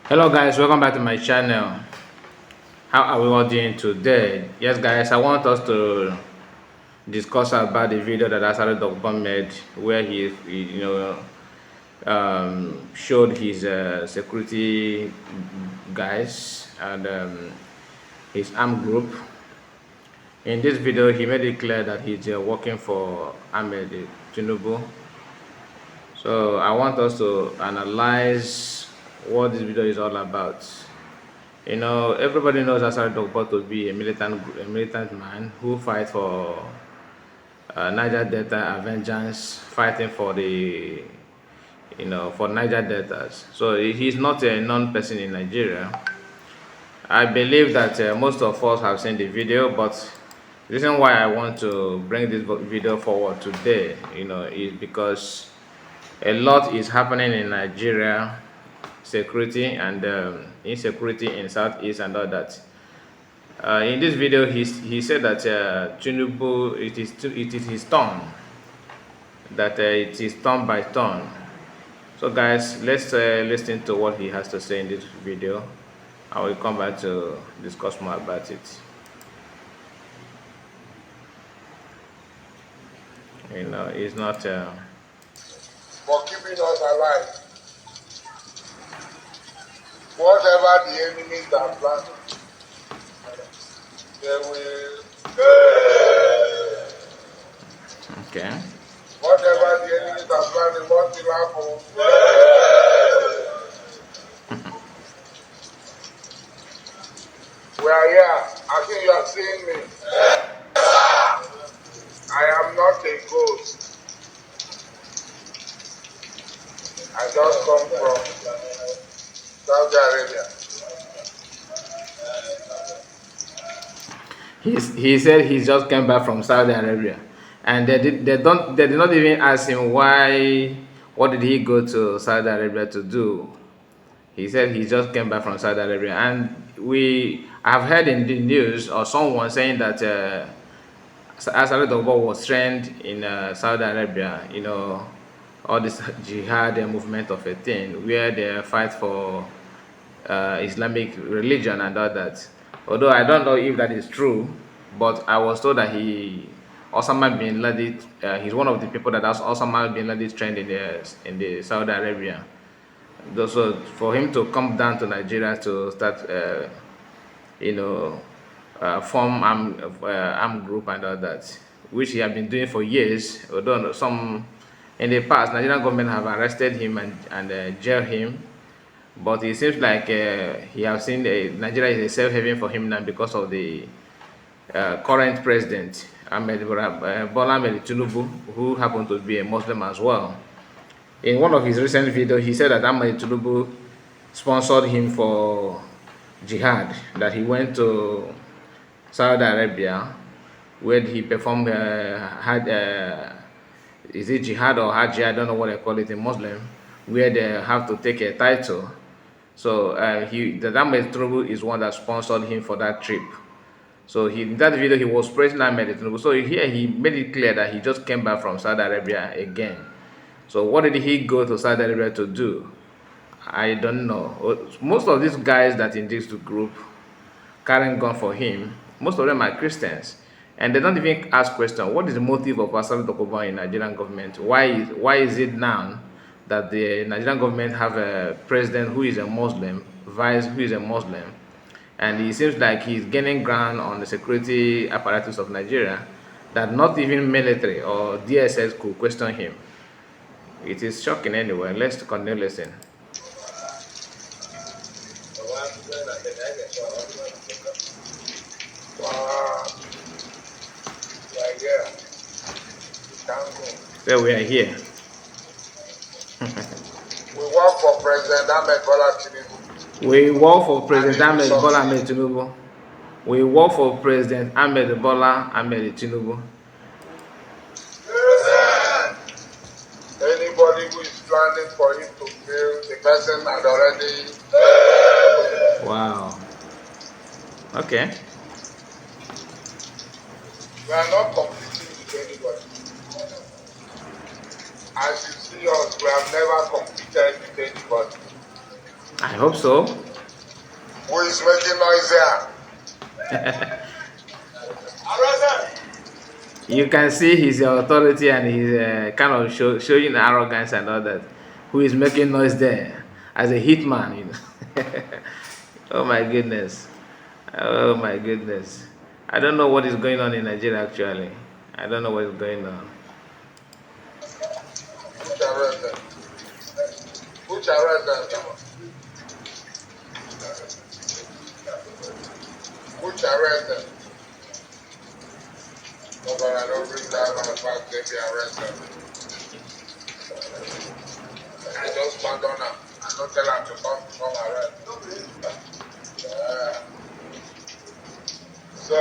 Hello guys, welcome back to my channel. How are we all doing today? Yes guys, I want us to discuss about the video that Asari Dokubo made where he showed his security guys and his armed group. In this video he made it clear that he's working for Ahmed Tinubu. So I want us to analyze what this video is all about. You know, everybody knows Asari Dokubo to be a militant man who fights for Niger Delta vengeance, fighting for for Niger Deltas. So he's not a known person in Nigeria. I believe that most of us have seen the video, but the reason why I want to bring this video forward today, is because a lot is happening in Nigeria, security and insecurity in Southeast and all that. In this video, he said that Tinubu, it is his turn, that it is turn by turn. So guys, let's listen to what he has to say in this video. I will come back to discuss more about it. It's not for keeping us alive. Whatever the enemies are planning, they will. okay. Whatever the enemies are planning, what will happen? We are here. I think you are seeing me. I am not a ghost. I just come from Saudi Arabia. He said he just came back from Saudi Arabia, and they did not even ask him what did he go to Saudi Arabia to do. He said he just came back from Saudi Arabia, and I've heard in the news or someone saying that Asari Dokubo was trained in Saudi Arabia. All this jihad movement of a thing where they fight for Islamic religion and all that. Although I don't know if that is true, but I was told that Osama bin Laden, he's one of the people that has Osama bin Laden trained in the Saudi Arabia. So for him to come down to Nigeria to start, form armed group and all that, which he had been doing for years. Although in the past, Nigerian government have arrested him and jailed him. But it seems like he has seen Nigeria is a safe haven for him now because of the current president, Bola Ahmed Tinubu, who happened to be a Muslim as well. In one of his recent videos, he said that Ahmed Tinubu sponsored him for jihad, that he went to Saudi Arabia, where he performed is it jihad or hajj? I don't know what they call it in Muslim, where they have to take a title. So the Ahmed Tinubu is one that sponsored him for that trip. So in that video he was praising Ahmed Tinubu. So here he made it clear that he just came back from Saudi Arabia again. So what did he go to Saudi Arabia to do? I don't know. Most of these guys that in this group carrying gun for him, most of them are Christians. And they don't even ask questions. What is the motive of Asari Dokubo in Nigerian government? Why is it now that the Nigerian government have a president who is a Muslim, vice who is a Muslim, and it seems like he's gaining ground on the security apparatus of Nigeria, that not even military or DSS could question him. It is shocking anyway. Let's continue listening. Wow. Yeah, yeah. Thank God. So we are here. We work for President Ahmed Bola Tinubu. We work for And President he will Ahmed Bola Ahmed succeed. Tinubu. We work for President Ahmed Bola Ahmed Tinubu. Anybody who is planning for him to fail, the person had already. Wow. Okay. We are not competing with anybody. As you see us, we have never competed with anybody. I hope so. Who is making noise here? You can see his authority and his kind of showing arrogance and all that. Who is making noise there as a hitman? Oh my goodness. Oh my goodness. I don't know what is going on in Nigeria actually. I don't know what is going on. Which arrest them? Which arrest them? Which arrest them? No, but I don't bring that man back, they be arrested. I just stand on her. I don't tell her to come arrest. Yeah. So,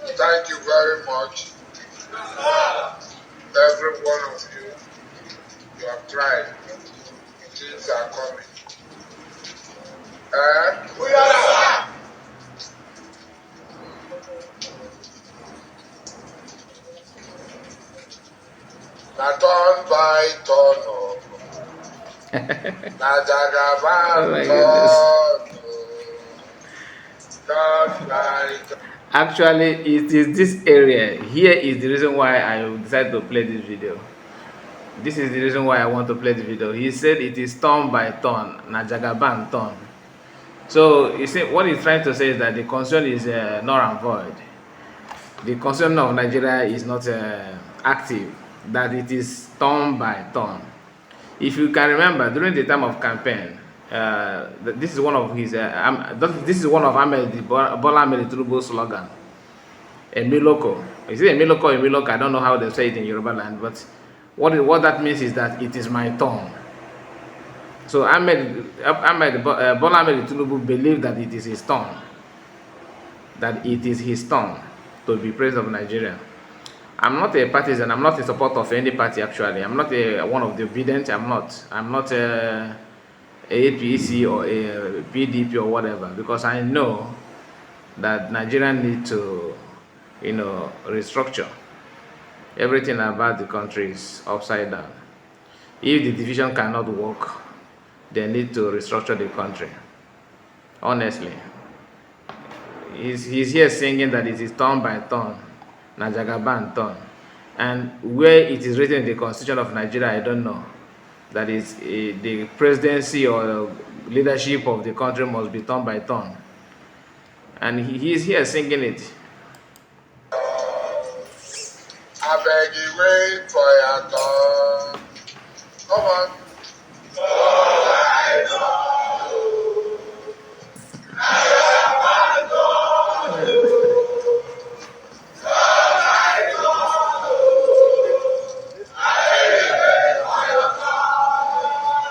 thank you very much, every one of you. You have tried. Things are coming. We are. Na turn by turn, oh. Na jagaban Oh my goodness. turn by turn. Actually, it is this area. Here is the reason why I decided to play this video. This is the reason why I want to play the video. He said it is turn by turn, na jagaban turn. So you see, what he's trying to say is that the concern is null and void. The concern of Nigeria is not active. That it is turn by turn. If you can remember, during the time of campaign, this is one of his. This is one of Bola Ahmed Tinubu's slogan. Emiloko. Is it Emiloko or Emiloko? I don't know how they say it in Yoruba land, but what that means is that it is my turn. So Bola Ahmed Tinubu believed that it is his turn, that it is his turn to be president of Nigeria. I'm not a partisan. I'm not in support of any party. Actually, I'm not one of the obedient. I'm not. I'm not a APC or a PDP or whatever, because I know that Nigeria need to, restructure. Everything about the country is upside down. If the division cannot work, they need to restructure the country. Honestly, he's here singing that it is turn by turn, Najagaban turn. And where it is written in the constitution of Nigeria, I don't know. That is, the presidency or leadership of the country must be turn by turn. And he is here singing it. I beg you, wait for your turn. Come on.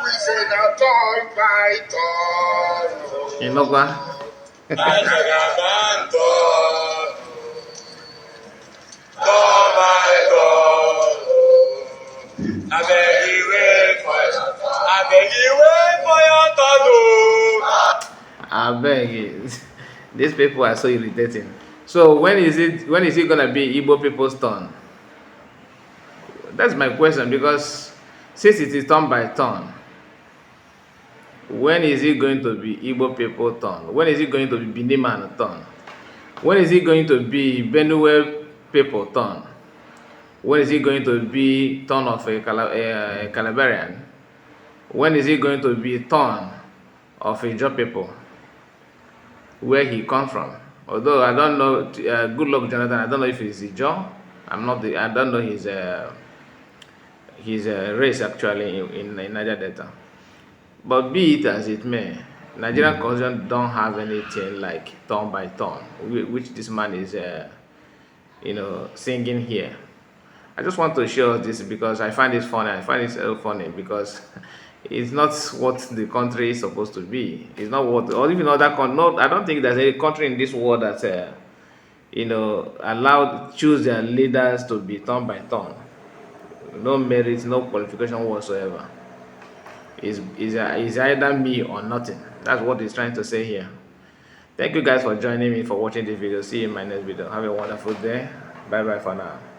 We say now turn by turn. You know what? Jagaban turn. Turn by turn. I beg you, wait for your turn. I beg you, wait for your turn. I beg it. These people are so irritating. So when is it gonna be Igbo people's turn? That's my question, because since it is turn by turn, when is it going to be Igbo people turn? When is it going to be Biniman turn? When is it going to be Benue people turn? When is it going to be turn of a Calabarian? When is it going to be turn of a Job people? Where he come from? Although I don't know, good luck Jonathan. I don't know if he's a Joe. I don't know his. his race actually in Niger Delta. But be it as it may, Nigerian constitution don't have anything like turn by turn, which this man is, singing here. I just want to show this because I find it funny. I find it so funny because it's not what the country is supposed to be. It's not what, or even other no. I don't think there's any country in this world that allowed choose their leaders to be turn by turn. No merit, no qualification whatsoever. Is either me or nothing. That's what he's trying to say here. Thank you guys for joining me for watching this video. See you in my next video. Have a wonderful day. Bye bye for now.